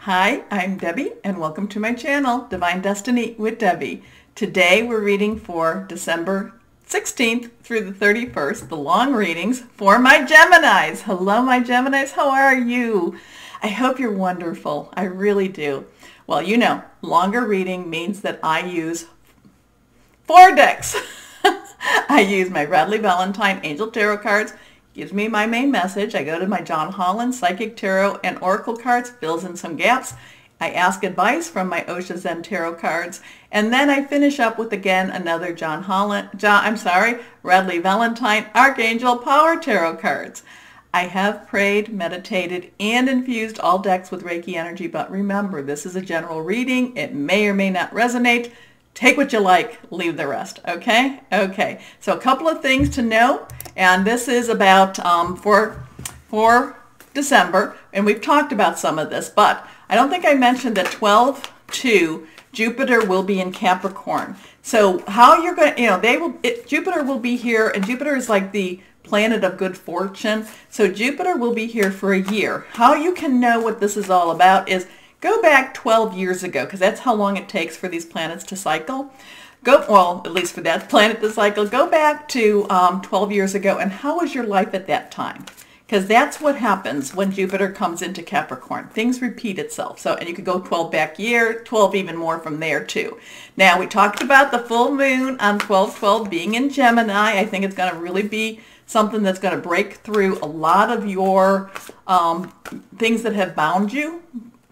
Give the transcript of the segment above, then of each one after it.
Hi, I'm Debbie and welcome to my channel, Divine Destiny with Debbie. Today we're reading for December 16th through the 31st, the long readings for my Geminis. Hello, my Geminis. How are you? I hope you're wonderful. I really do. Well, you know, longer reading means that I use 4 decks. I use my Radleigh Valentine Angel Tarot cards. Gives me my main message. I go to my John Holland Psychic Tarot and Oracle cards, fills in some gaps. I ask advice from my Osha Zen Tarot cards, and then I finish up with again another Radleigh Valentine Archangel Power Tarot cards. I have prayed, meditated, and infused all decks with Reiki energy, but remember, this is a general reading. It may or may not resonate. Take what you like, leave the rest, okay? Okay, so a couple of things to know, and this is about for December, and we've talked about some of this, but I don't think I mentioned that 12/2 Jupiter will be in Capricorn. So how you're going to, Jupiter will be here, and Jupiter is like the planet of good fortune, so Jupiter will be here for a year. How you can know what this is all about is go back 12 years ago, because that's how long it takes for these planets to cycle. Well, at least for that planet to cycle. Go back to 12 years ago, and how was your life at that time? Because that's what happens when Jupiter comes into Capricorn. Things repeat itself. So, and you could go 12 back year, 12 even more from there too. Now, we talked about the full moon on 12/12 being in Gemini. I think it's going to really be something that's going to break through a lot of your things that have bound you,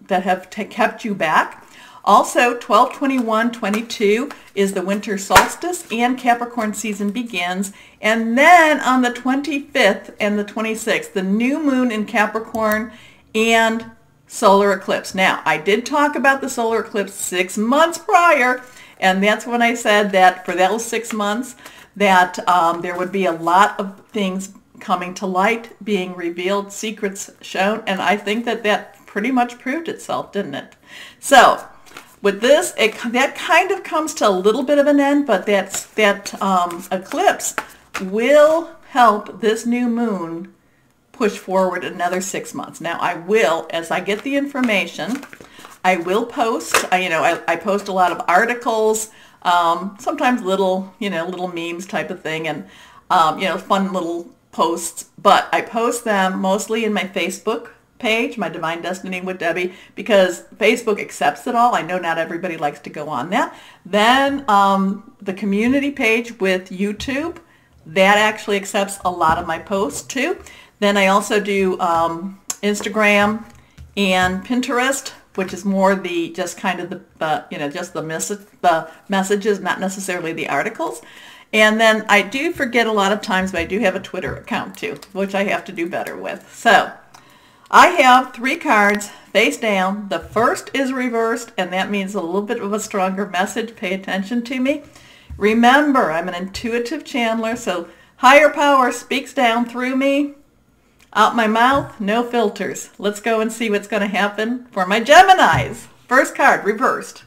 that have kept you back. Also, 12/21/22 is the winter solstice and Capricorn season begins. And then on the 25th and the 26th, the new moon in Capricorn and solar eclipse. Now, I did talk about the solar eclipse 6 months prior, and that's when I said that for those 6 months that there would be a lot of things coming to light, being revealed, secrets shown, and I think that that pretty much proved itself, didn't it? So with this, that kind of comes to a little bit of an end, but that eclipse will help this new moon push forward another 6 months. Now I will, as I get the information, I will post. I post a lot of articles, sometimes little memes type of thing, and fun little posts. But I post them mostly in my Facebook page, my Divine Destiny with Debbie, because Facebook accepts it all. I know not everybody likes to go on that. Then the community page with YouTube, that actually accepts a lot of my posts too. Then I also do Instagram and Pinterest, which is more the just kind of the messages, not necessarily the articles. And then I do forget a lot of times, but I do have a Twitter account too, which I have to do better with. So I have 3 cards face down. The first is reversed, and that means a little bit of a stronger message. Pay attention to me. Remember, I'm an intuitive channeler, so higher power speaks down through me, out my mouth, no filters. Let's go and see what's going to happen for my Geminis. First card, reversed.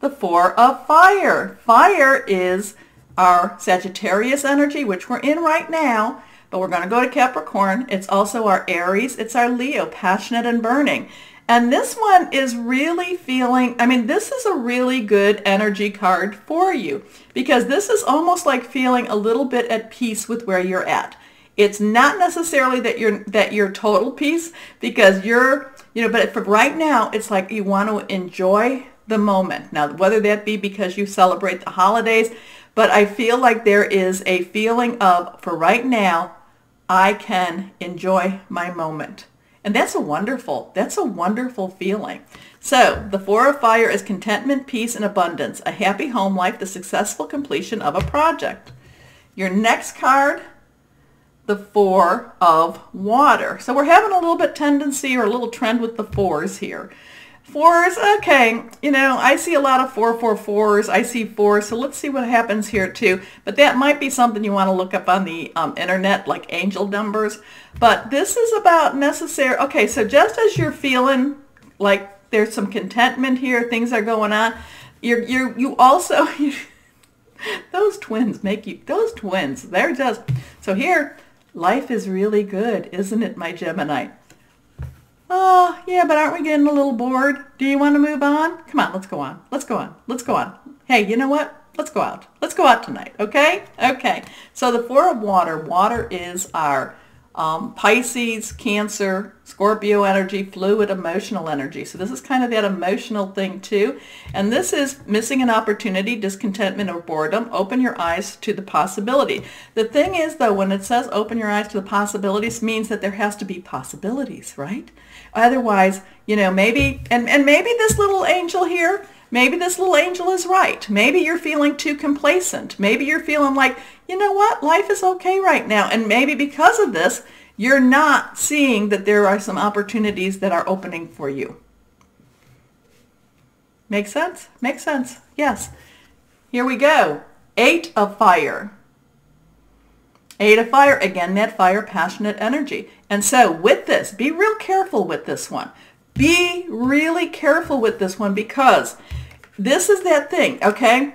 The 4 of Fire. Fire is our Sagittarius energy, which we're in right now. But we're going to go to Capricorn. It's also our Aries. It's our Leo, passionate and burning. And this one is really feeling, this is a really good energy card for you, because this is almost like feeling a little bit at peace with where you're at. It's not necessarily that you're total peace, because but for right now, it's like you want to enjoy the moment. Now, whether that be because you celebrate the holidays, but I feel like there is a feeling of, for right now, I can enjoy my moment. And that's a wonderful feeling. So the 4 of Fire is contentment, peace, and abundance, a happy home life, the successful completion of a project. Your next card, the 4 of Water. So we're having a little bit tendency or a little trend with the 4s here. 4s, okay, I see a lot of 444s. I see 4s, so let's see what happens here too. But that might be something you want to look up on the internet, like angel numbers. But this is about necessary. Okay, so just as you're feeling like there's some contentment here, things are going on, you also, those twins, they're just, so here, life is really good, isn't it, my Gemini? Oh, yeah, but aren't we getting a little bored? Do you want to move on? Come on, let's go on. Let's go on. Let's go on. Hey, you know what? Let's go out. Let's go out tonight, okay? Okay. So the Four of Water. Water is our Pisces, Cancer, Scorpio energy, fluid, emotional energy. So this is kind of that emotional thing too. And this is missing an opportunity, discontentment, or boredom. Open your eyes to the possibility. The thing is, though, when it says open your eyes to the possibilities, means that there has to be possibilities, right? Otherwise, you know, maybe, and maybe this little angel here, maybe this little angel is right. Maybe you're feeling too complacent. Maybe you're feeling like, you know what, life is okay right now. And maybe because of this, you're not seeing that there are some opportunities that are opening for you. Make sense? Makes sense. Yes. Here we go. 8 of Fire. 8 of Fire, again, that fire, passionate energy. And so with this, be real careful with this one. Be really careful with this one, because this is that thing, okay?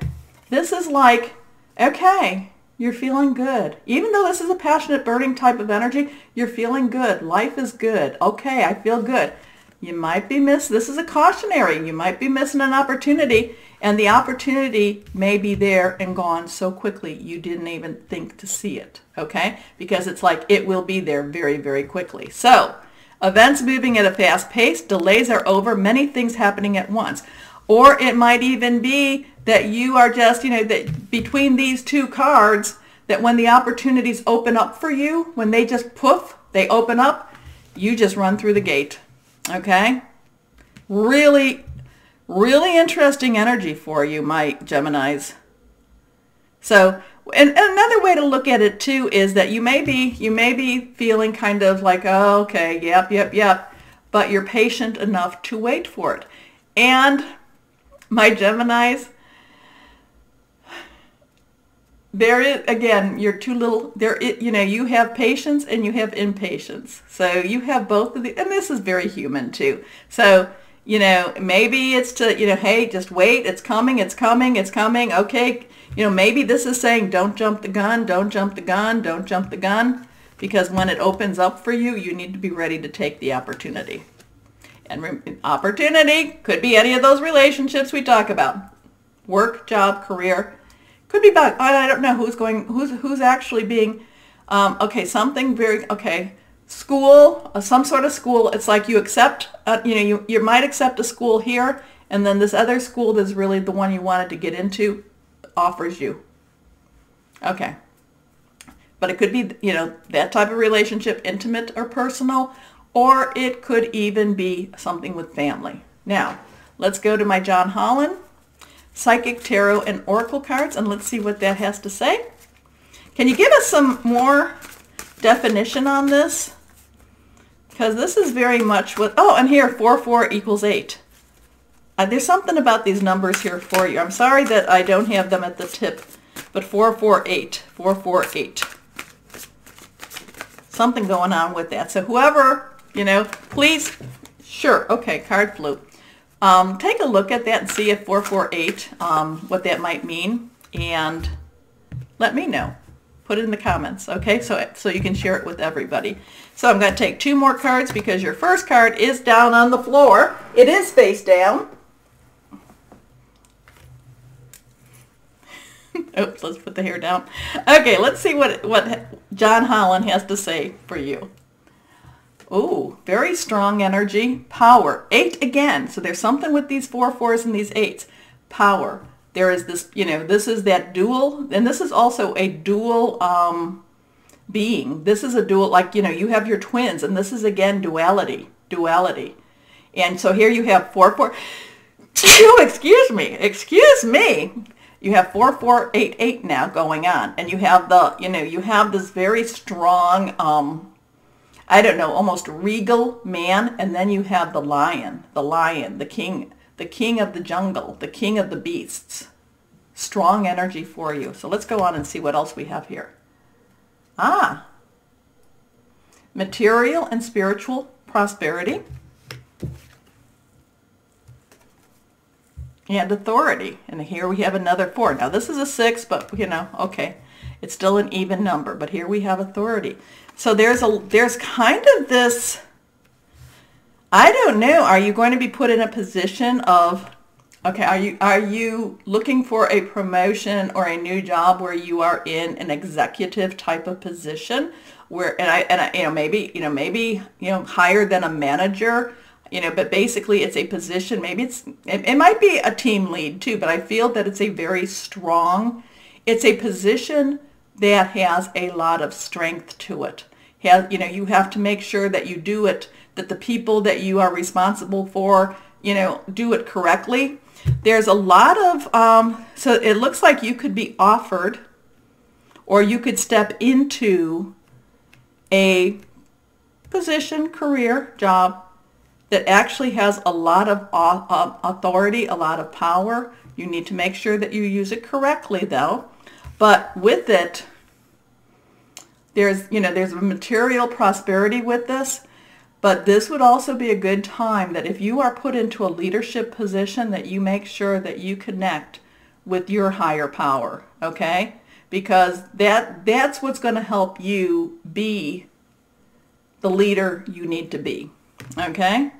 This is like, okay, you're feeling good. Even though this is a passionate, burning type of energy, you're feeling good. Life is good. Okay, I feel good. You might be this is a cautionary. You might be missing an opportunity, and the opportunity may be there and gone so quickly you didn't even think to see it, okay? Because it's like it will be there very, very quickly. So, events moving at a fast pace, delays are over, many things happening at once. Or it might even be that you are just, you know, that between these two cards, that when the opportunities open up for you, when they just poof, they open up, you just run through the gate. Okay? Really, really interesting energy for you, my Geminis. So, and another way to look at it too is that you may be feeling kind of like, oh, okay, yep, but you're patient enough to wait for it. And my Geminis, there is, again, you're too little, you know, you have patience and you have impatience. So you have both of the, and this is very human too. So, you know, maybe it's to, you know, hey, just wait, it's coming, okay. You know, maybe this is saying don't jump the gun, don't jump the gun, because when it opens up for you, you need to be ready to take the opportunity. And opportunity could be any of those relationships we talk about. Work, job, career. Could be about, I don't know who's actually being, okay, something very, okay, school, some sort of school. It's like you accept, you know, you might accept a school here, and then this other school that's really the one you wanted to get into offers you. Okay. But it could be, you know, that type of relationship, intimate or personal, or it could even be something with family. Now, let's go to my John Holland Psychic Tarot and Oracle cards, and let's see what that has to say. Can you give us some more definition on this? Because this is very much what, oh, and here, 4, 4 equals 8. There's something about these numbers here for you. I'm sorry that I don't have them at the tip, but 4, 4, 8, 4, 4, 8. Something going on with that. So whoever, you know, please, sure, okay, card flew. Take a look at that and see if 448, what that might mean, and let me know. Put it in the comments, okay, so you can share it with everybody. So I'm going to take 2 more cards because your first card is down on the floor. It is face down. Oops, let's put the hair down. Okay, let's see what John Holland has to say for you. Ooh, very strong energy. Power. 8 again. So there's something with these 4 4s and these 8s. Power. There is this, you know, this is that dual, and this is also a dual being. This is a dual, like, you know, you have your twins, and this is, again, duality. Duality. And so here you have 4 4. Excuse me. You have 4 4 8 8 now going on, and you have the, you know, you have this very strong, I don't know, almost regal man, and then you have the lion, the king of the jungle, the king of the beasts. Strong energy for you. So let's go on and see what else we have here. Material and spiritual prosperity. And authority. And here we have another 4. Now this is a 6, but, you know, okay. It's still an even number, but here we have authority. So there's kind of this, I don't know. Are you going to be put in a position of, okay, are you looking for a promotion or a new job where you are in an executive type of position where, maybe higher than a manager, but basically it's a position, maybe it might be a team lead too, but I feel that it's a very strong, it's a position that has a lot of strength to it. You have to make sure that you do it, that the people that you are responsible for, do it correctly. There's a lot of, so it looks like you could be offered or you could step into a position, career, job that actually has a lot of authority, a lot of power. You need to make sure that you use it correctly though. But with it, there's a material prosperity with this. But this would also be a good time that if you are put into a leadership position that you make sure that you connect with your higher power, okay? Because that's what's going to help you be the leader you need to be, okay?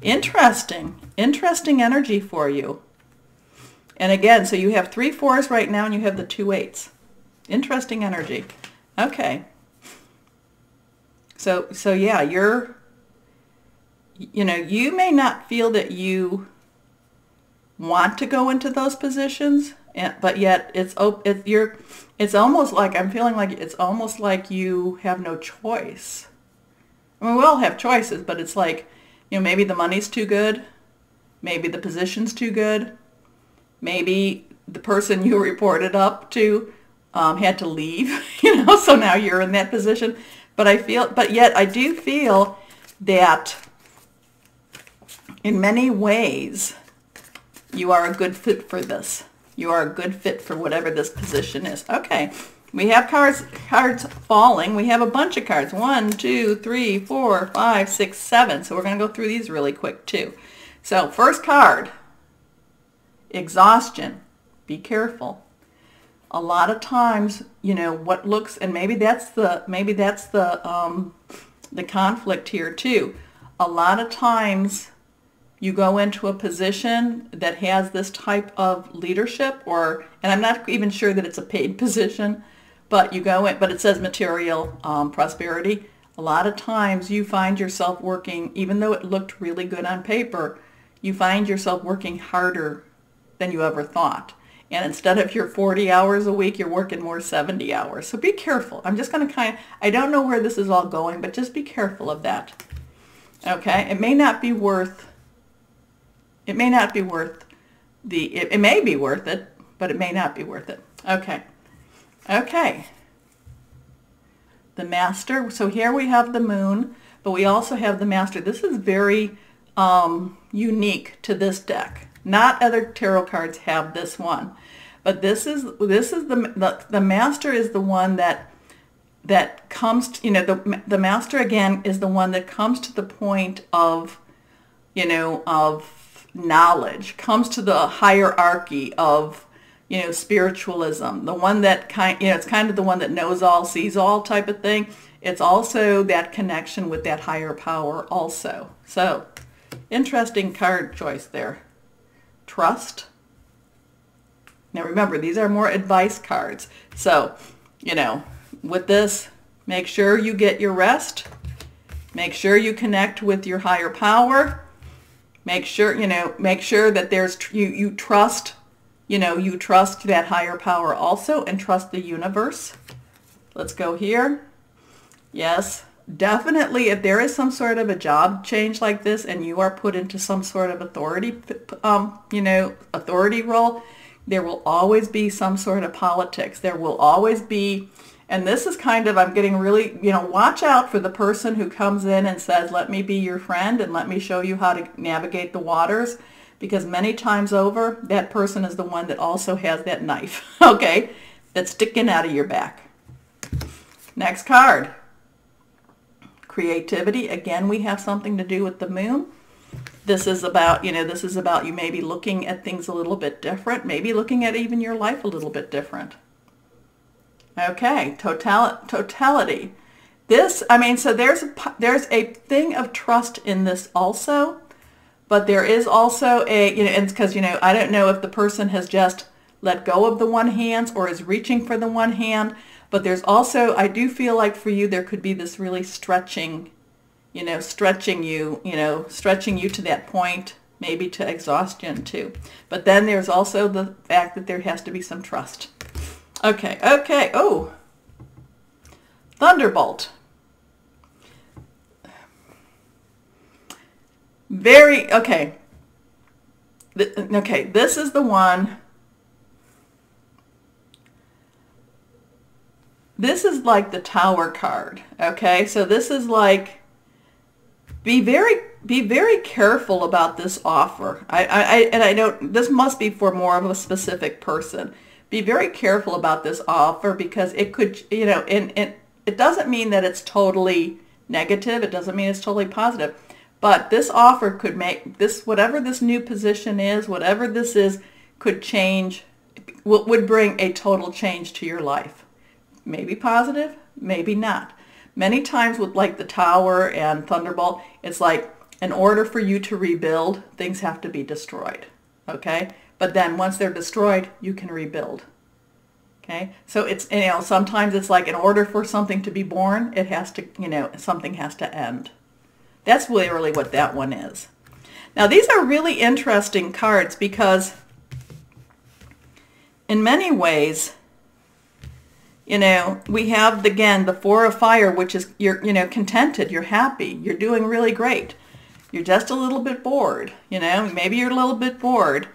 Interesting energy for you. And again, so you have 3 4s right now and you have the 2 8s. Interesting energy. Okay. So yeah, you may not feel that you want to go into those positions, but yet it's almost like, I'm feeling like it's almost like you have no choice. I mean, we all have choices, but it's like, maybe the money's too good. Maybe the position's too good. Maybe the person you reported up to had to leave, so now you're in that position. But yet I do feel that in many ways, you are a good fit for this. You are a good fit for whatever this position is. Okay, we have cards falling. We have a bunch of cards. 1, 2, 3, 4, 5, 6, 7. So we're going to go through these really quick too. So first card, exhaustion. Be careful. A lot of times, what looks, and maybe that's the conflict here too. A lot of times you go into a position that has this type of leadership, and I'm not even sure that it's a paid position, but you go in, but it says material prosperity. A lot of times you find yourself working, even though it looked really good on paper, you find yourself working harder than you ever thought. And instead of your 40 hours a week, you're working more 70 hours. So be careful. I'm just going to I don't know where this is all going, but just be careful of that. Okay? It may not be worth it may be worth it, but it may not be worth it. Okay. Okay. The Master. So here we have the Moon, but we also have the Master. This is very unique to this deck. Not other tarot cards have this one, but this is the Master is the one that comes to, the Master again is the one that comes to the point of of knowledge, comes to the hierarchy of spiritualism, the one that it's kind of the one that knows all, sees all type of thing. It's also that connection with that higher power also. So interesting card choice there. Trust. Now remember, these are more advice cards. So, with this, make sure you get your rest. Make sure you connect with your higher power. Make sure, that there's, you trust, you trust that higher power also, and trust the universe. Let's go here. Yes. Definitely, if there is some sort of a job change like this and you are put into some sort of authority, authority role, there will always be some sort of politics. There will always be, and this is kind of, I'm getting really, watch out for the person who comes in and says, let me be your friend and let me show you how to navigate the waters, because many times over, that person is the one that also has that knife, okay, that's sticking out of your back. Next card. Creativity. Again, we have something to do with the Moon. This is about, you maybe looking at things a little bit different, maybe looking at even your life a little bit different. Okay, totality. this, I mean, so there's a thing of trust in this also, but there is also a, you know, and because, you know, I don't know if the person has just let go of the one hand or is reaching for the one hand, but there's also, I do feel like for you, there could be this really stretching, you know, stretching you to that point, maybe to exhaustion too. But then there's also the fact that there has to be some trust. Okay, okay, oh, Thunderbolt. Very, okay. Okay, this is the one. This is like the Tower card, okay? So this is like, be very careful about this offer. I know this must be for more of a specific person. Be very careful about this offer because it could, you know, and it doesn't mean that it's totally negative. It doesn't mean it's totally positive. But this offer could make this, whatever this new position is, whatever this is, could change, would bring a total change to your life. Maybe positive, maybe not. Many times with like the Tower and Thunderbolt, it's like in order for you to rebuild, things have to be destroyed, okay? But then once they're destroyed, you can rebuild, okay? So it's, you know, sometimes it's like in order for something to be born, it has to, you know, something has to end. That's really what that one is. Now these are really interesting cards because in many ways, you know, we have, again, the Four of Fire, which is, you're, you know, contented, you're happy, you're doing really great. You're just a little bit bored, you know, maybe you're a little bit bored.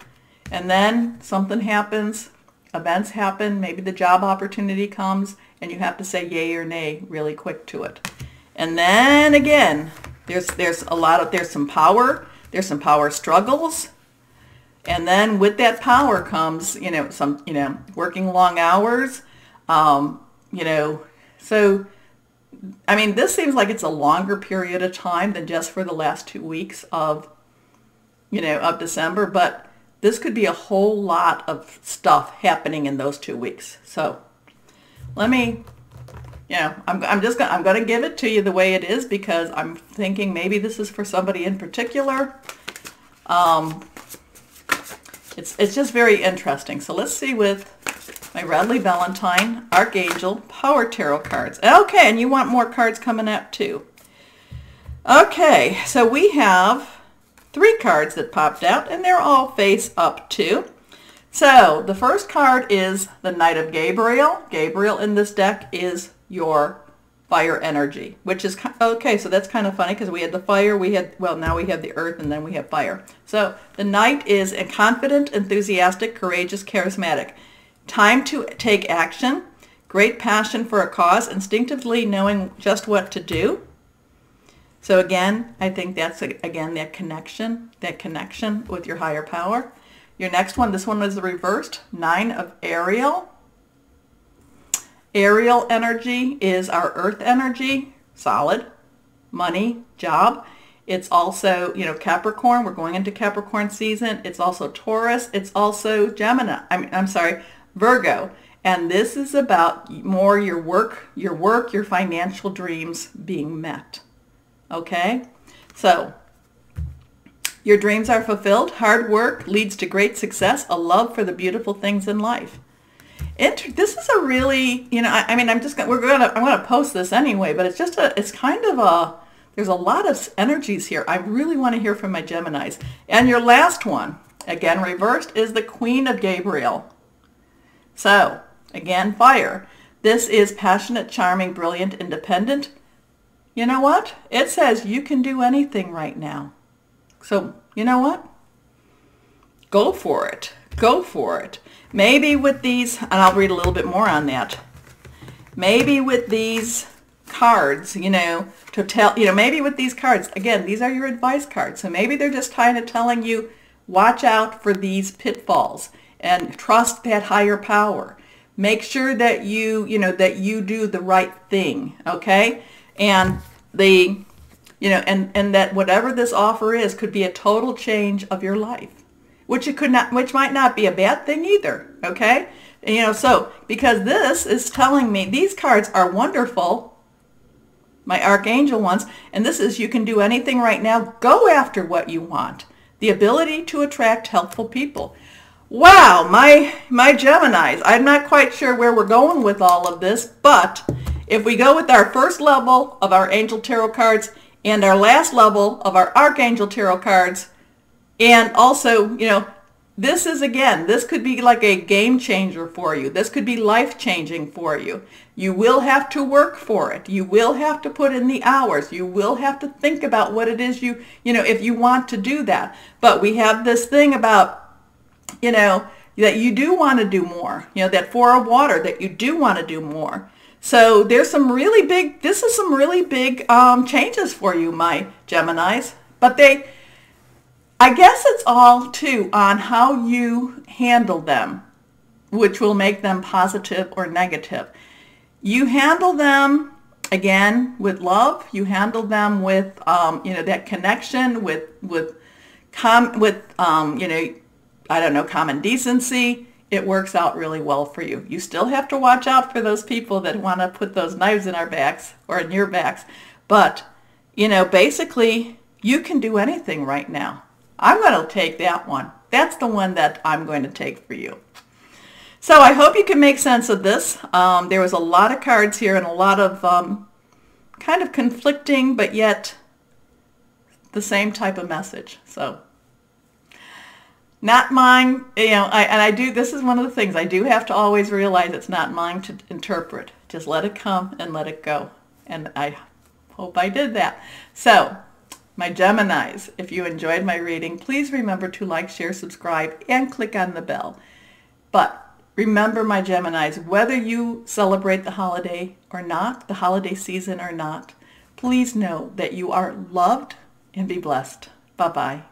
And then something happens, events happen, maybe the job opportunity comes, and you have to say yay or nay really quick to it. And then again, there's some power, there's some power struggles. And then with that power comes, you know, some, you know, working long hours. You know, so, I mean, this seems like it's a longer period of time than just for the last 2 weeks of, you know, of December, but this could be a whole lot of stuff happening in those 2 weeks. So let me, you know, I'm going to give it to you the way it is because I'm thinking maybe this is for somebody in particular. It's just very interesting. So let's see with my Radley Valentine, Archangel, Power Tarot cards. Okay, and you want more cards coming up too. Okay, so we have 3 cards that popped out, and they're all face up too. So the first card is the Knight of Gabriel. Gabriel in this deck is your fire energy, which is, okay, so that's kind of funny because we had the fire, we had, well, now we have the earth, and then we have fire. So the Knight is a confident, enthusiastic, courageous, charismatic. Time to take action, great passion for a cause, instinctively knowing just what to do. So again, I think that's, again, that connection with your higher power. Your next one, this one was the reversed, 9 of Ariel. Ariel energy is our earth energy, solid, money, job. It's also, you know, Capricorn. We're going into Capricorn season. It's also Taurus. It's also Gemini. I'm sorry, Virgo. And this is about more your work, your financial dreams being met. Okay? So, your dreams are fulfilled. Hard work leads to great success. A love for the beautiful things in life. This is a really, you know, I mean, I'm gonna post this anyway, but it's just it's kind of a, there's a lot of energies here. I really want to hear from my Geminis. And your last one, again reversed, is the Queen of Gabriel. So, again, fire. This is passionate, charming, brilliant, independent. You know what? It says you can do anything right now. So, you know what? Go for it. Go for it. Maybe with these, and I'll read a little bit more on that. Maybe with these cards, you know, to tell, you know, maybe with these cards, again, these are your advice cards. So maybe they're just kind of telling you, watch out for these pitfalls and trust that higher power. Make sure that you know, that you do the right thing, okay? And the, you know, and that whatever this offer is could be a total change of your life, which might not be a bad thing either, okay? And, you know, so because this is telling me these cards are wonderful my Archangel ones, and this is you can do anything right now. Go after what you want. The ability to attract helpful people. Wow, my Geminis. I'm not quite sure where we're going with all of this, but if we go with our first level of our Angel Tarot cards and our last level of our Archangel Tarot cards, and also, you know, this is, again, this could be like a game changer for you. This could be life-changing for you. You will have to work for it. You will have to put in the hours. You will have to think about what it is you know, if you want to do that. But we have this thing about, you know, that you do want to do more. You know, that Four of Water, that you do want to do more. So there's some really big, this is some really big changes for you, my Geminis. But I guess it's all, too, on how you handle them, which will make them positive or negative. You handle them, again, with love. You handle them with, you know, that connection with you know, I don't know, common decency. It works out really well for you. You still have to watch out for those people that want to put those knives in our backs or in your backs. But, you know, basically, you can do anything right now. I'm going to take that one. That's the one that I'm going to take for you. So I hope you can make sense of this. There was a lot of cards here and a lot of kind of conflicting, but yet the same type of message. So not mine, you know, this is one of the things I do have to always realize it's not mine to interpret. Just let it come and let it go. And I hope I did that. So, my Geminis, if you enjoyed my reading, please remember to like, share, subscribe, and click on the bell. But remember, my Geminis, whether you celebrate the holiday or not, the holiday season or not, please know that you are loved and be blessed. Bye-bye.